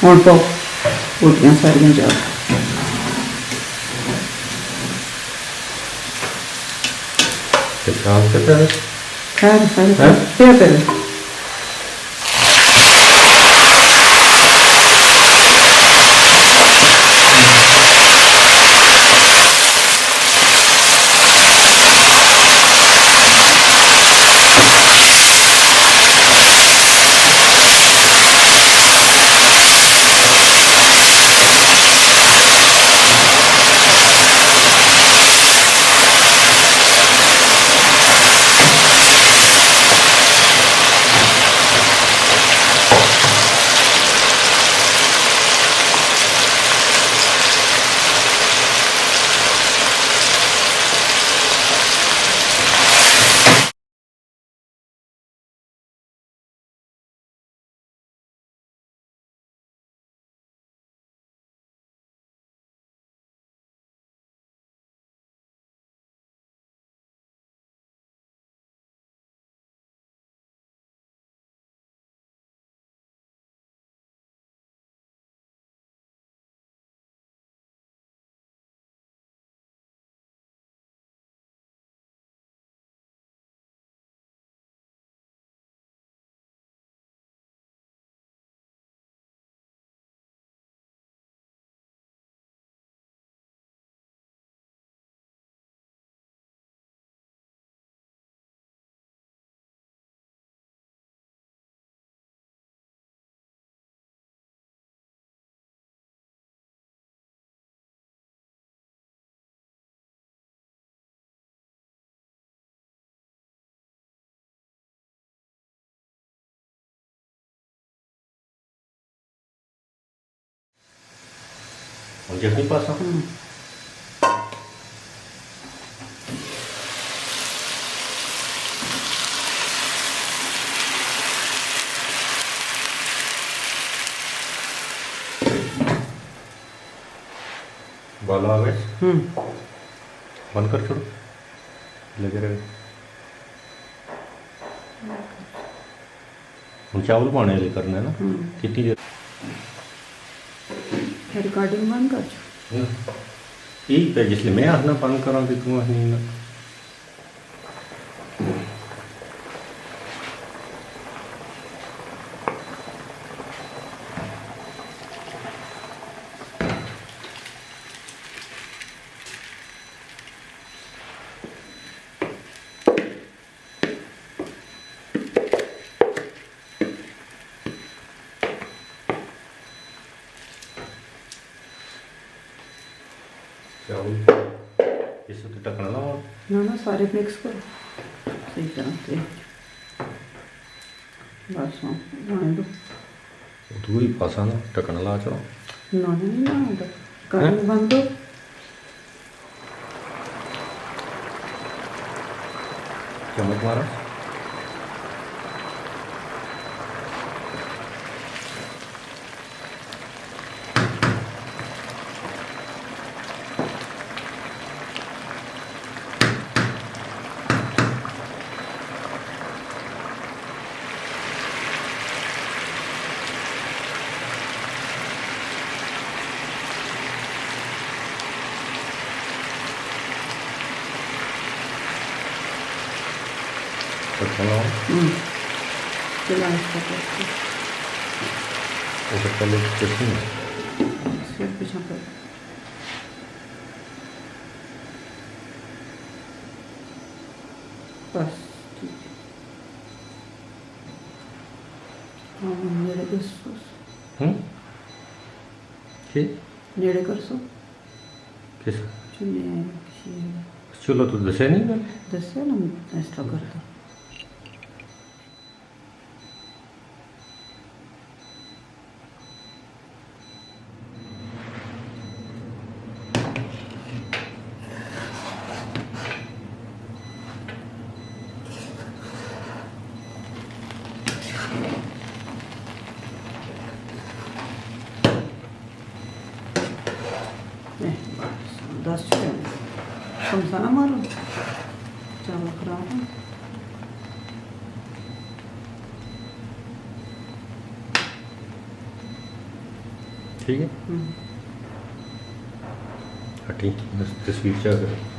ਹੁਣ ਪਾਓ ਰੋਟੀਆਂ ਸਾਰੀਆਂ ਜਾ ਤੇ ਸਾਫ ਕਰਦਾ ਹੈ ਸਾਰੇ ਪਿਆ मुझे नहीं पासा बाला आ गए बंद कर छोड़ो लगे रहे हम चावल पाने ले करना है ना कितनी देर रिकॉर्डिंग बंद कर ठीक है जिसलिए मैं आना बंद करा कि तू नहीं ना चावल इसे तो टकना ना ना सारे मिक्स करो सही तरह से बस आने दो तू ही पासा ना टकना ला चलो ना नहीं ना कर बंद दो चम्मच मारा चलो चला इसका करके वो पहले कितनी फिर पीछा कर बस ठीक है हाँ मेरे को ठीक नेड़े कर सो किस चुने चलो तो दसे नहीं मैंने दस है ना एक्स्ट्रा कर दो दस समसा ना मारो चावल खराब है ठीक है हम्म। हटी बस तस्वीर चाह कर